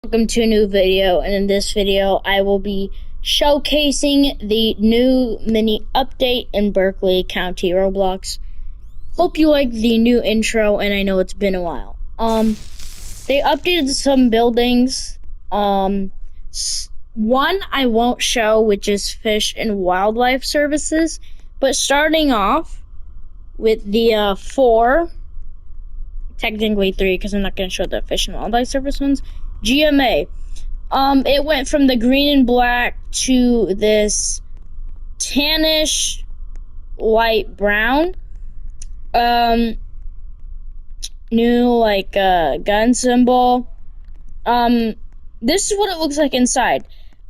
Welcome to a new video, and in this video I will be showcasing the new mini update in Berkeley County Roblox. Hope you like the new intro, and I know it's been a while. They updated some buildings. One I won't show, which is Fish and Wildlife Services, but starting off with the four, technically three, because I'm not going to show the Fish and Wildlife Service ones. GMA. It went from the green and black to this tannish light brown. New gun symbol. This is what it looks like inside.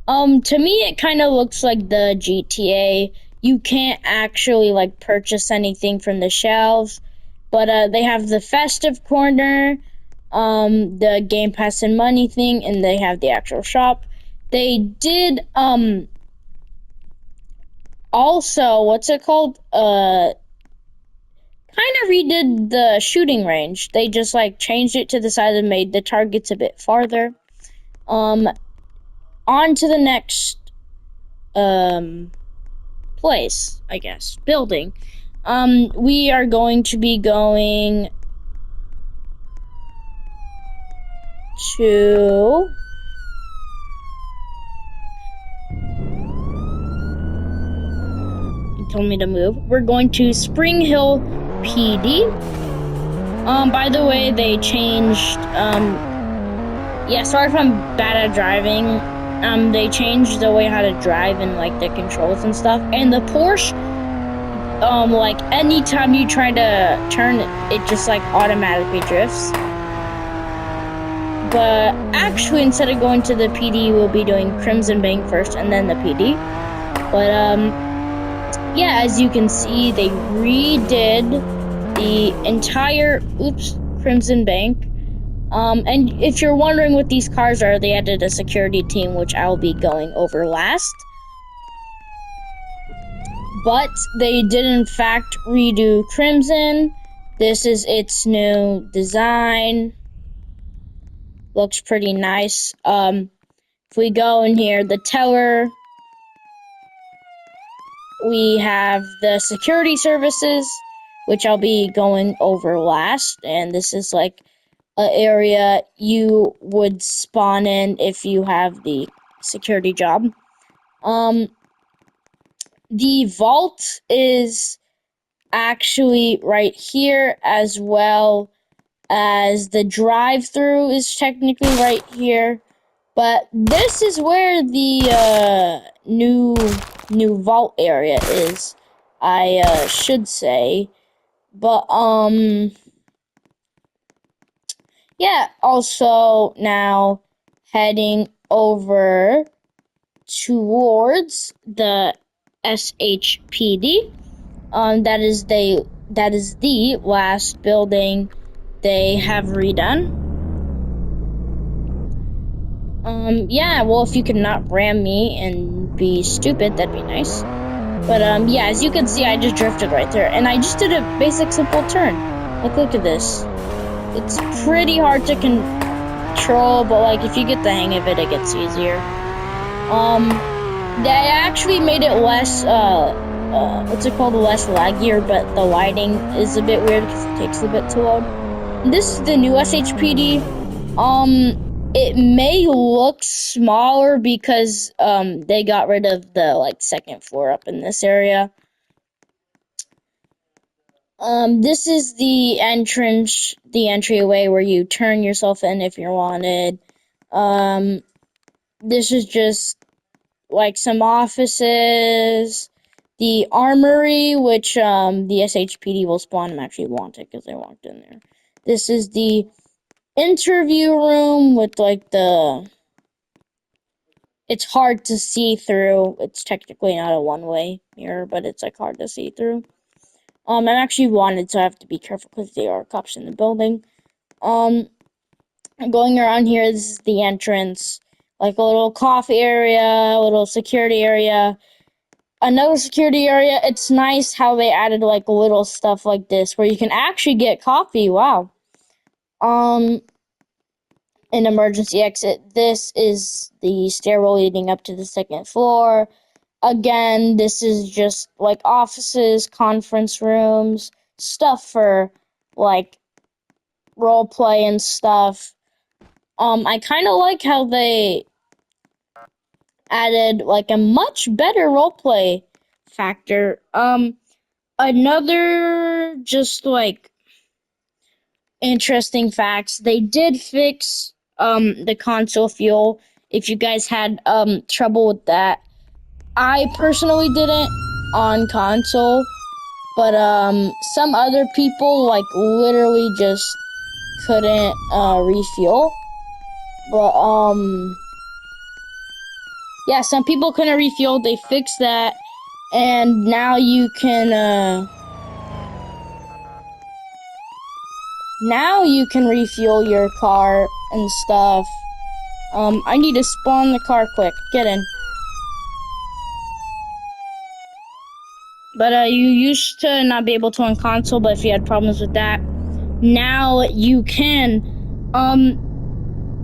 To me it kind of looks like the GTA. You can't actually purchase anything from the shelves, but they have the festive corner, the Game Pass and money thing, and they have the actual shop. They did also, what's it called? Kind of redid the shooting range. They just changed it to the side and made the targets a bit farther. On to the next place, I guess. Building. We are going to be going to told me to move. We're going to Spring Hill PD. By the way, they changed, yeah, sorry if I'm bad at driving. They changed the way how to drive and, the controls and stuff. And the Porsche, anytime you try to turn, it just, automatically drifts. But actually, instead of going to the PD, we'll be doing Crimson Bank first and then the PD. But, yeah, as you can see, they redid the entire, Crimson Bank. And if you're wondering what these cars are, they added a security team, which I'll be going over last. But they did, in fact, redo Crimson. This is its new design. Looks pretty nice. If we go in here, the teller, we have the security services, which I'll be going over last. And this is an area you would spawn in if you have the security job. The vault is actually right here, as well as the drive-through is technically right here. But this is where the new vault area is, I should say. But yeah, also now heading over towards the SHPD. That is the last building they have redone. Yeah, well, if you could not ram me and be stupid, that'd be nice. But, yeah, as you can see, I just drifted right there. And I just did a basic, simple turn. Look at this. It's pretty hard to control, but, if you get the hang of it, it gets easier. They actually made it less, less laggier, but the lighting is a bit weird because it takes a bit to load. This is the new SHPD. It may look smaller because they got rid of the second floor up in this area. This is the entryway where you turn yourself in if you're wanted. This is just some offices. The armory, which the SHPD will spawn. I'm actually wanted because I walked in there. This is the interview room with it's hard to see through. It's technically not a one-way mirror, but it's hard to see through. I'm actually wanted, so I have to be careful because there are cops in the building. Going around here, this is the entrance. A little coffee area, a little security area. Another security area. It's nice how they added little stuff like this where you can actually get coffee. Wow. an emergency exit. This is the stairwell leading up to the second floor. Again, this is just like offices, conference rooms, stuff for like role play and stuff. I kind of like how they added like a much better role play factor. Another just like interesting facts, they did fix the console fuel. If you guys had trouble with that, I personally didn't on console, but some other people like literally just couldn't refuel. But yeah, some people couldn't refuel. They fixed that, and now you can refuel your car and stuff. I need to spawn the car quick. Get in. But you used to not be able to on console, but if you had problems with that, now you can.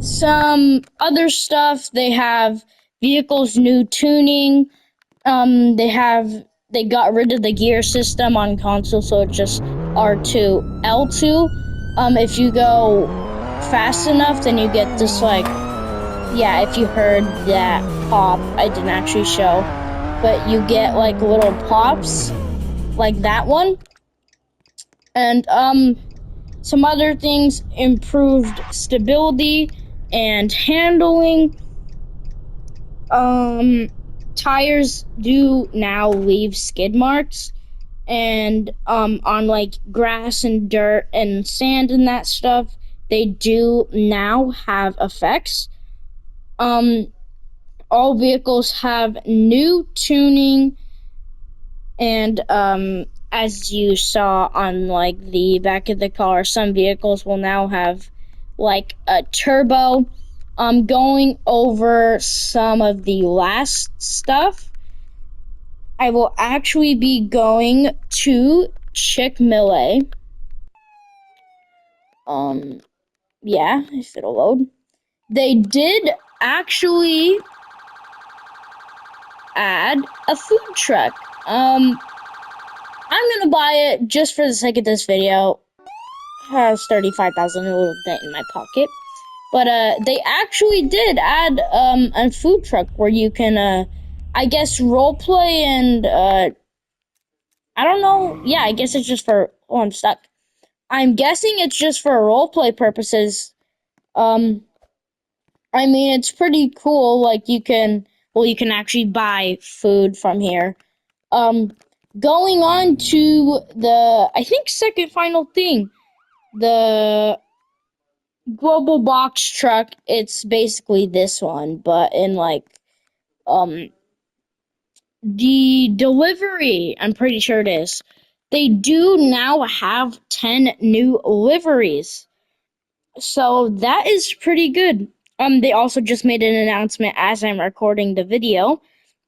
Some other stuff, they have vehicles new tuning. They got rid of the gear system on console, so it's just R2, L2. If you go fast enough, then you get this like, yeah, if you heard that pop, I didn't actually show, but you get like little pops like that one. And some other things, improved stability and handling. Tires do now leave skid marks, and on like grass and dirt and sand and that stuff, they do now have effects. Um, all vehicles have new tuning, and as you saw on like the back of the car, some vehicles will now have like a turbo. Going over some of the last stuff, I will actually be going to Chick-fil-A. Yeah, if it'll load. They did actually add a food truck. I'm gonna buy it just for the sake of this video. Has 35,000 a little dent in my pocket. But they actually did add a food truck where you can I guess role play and I don't know. Yeah, I guess it's just for oh I'm stuck. I'm guessing it's just for role play purposes. Um I mean it's pretty cool. Like you can actually buy food from here. Um Going on to the I think second final thing. The global box truck, it's basically this one, but in like um the delivery, I'm pretty sure it is. They do now have 10 new liveries. So that is pretty good. They also just made an announcement as I'm recording the video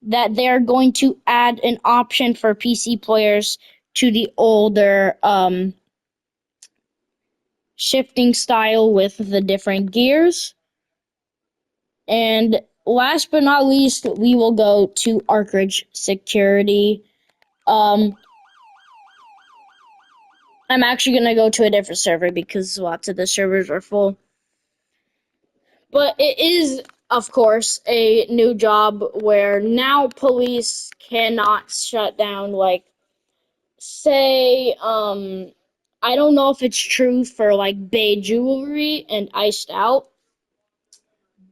that they're going to add an option for PC players to the older shifting style with the different gears. And last but not least, we will go to Archridge Security. Um, I'm actually gonna go to a different server because lots of the servers are full. But it is, of course, a new job where now police cannot shut down, like, say, I don't know if it's true for like Bay Jewelry and Iced Out,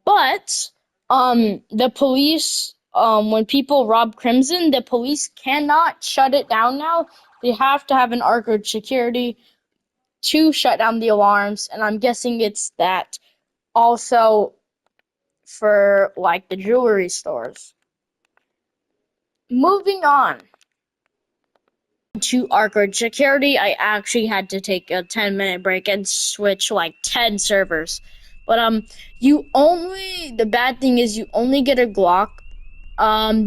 but the police when people rob Crimson, the police cannot shut it down now. They have to have an Archridge security to shut down the alarms, and I'm guessing it's that also for like the jewelry stores. Moving on to Archridge security, I actually had to take a 10-minute break and switch like 10 servers. But you only the bad thing is you only get a Glock.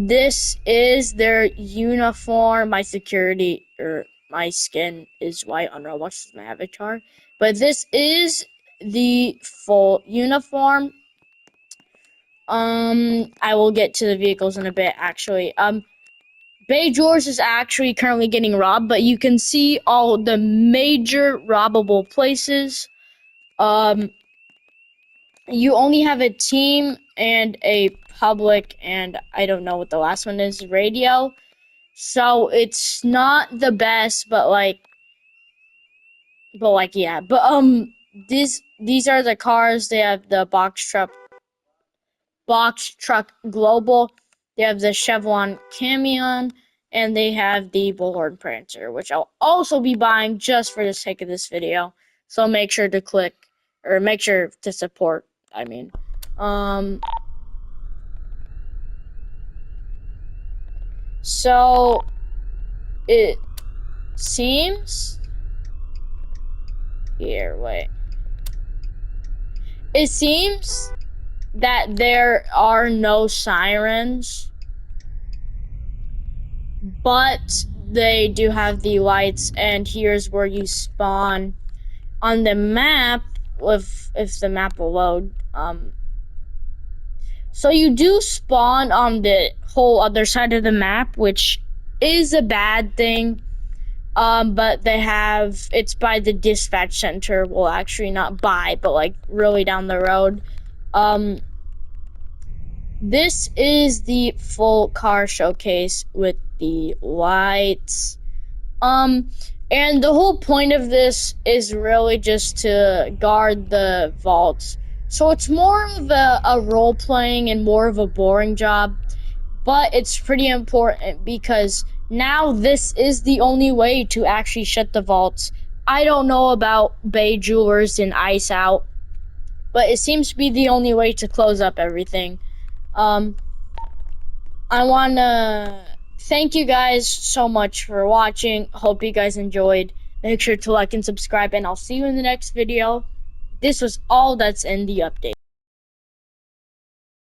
This is their uniform. My security or my skin is white on Roblox, is my avatar. But this is the full uniform. I will get to the vehicles in a bit, actually. Bay George is actually currently getting robbed, but you can see all the major robbable places. You only have a team and a public, and I don't know what the last one is, radio. So it's not the best, yeah. These are the cars. They have the box truck global. They have the Chevron Camion, and they have the Bullhorn Prancer, which I'll also be buying just for the sake of this video. So make sure to make sure to support. I mean, um, so it seems here. Wait, it seems that there are no sirens, but they do have the lights, and here's where you spawn on the map. If the map will load, so you do spawn on the whole other side of the map, which is a bad thing. But it's by the dispatch center. Well, actually not by, but like really down the road. This is the full car showcase with the lights. And the whole point of this is really just to guard the vaults. So it's more of a role playing and more of a boring job, but it's pretty important because now this is the only way to actually shut the vaults. I don't know about Bay Jewelers and Ice Out, but it seems to be the only way to close up everything. I want to thank you guys so much for watching. Hope you guys enjoyed. Make sure to like and subscribe, and I'll see you in the next video. This was all that's in the update.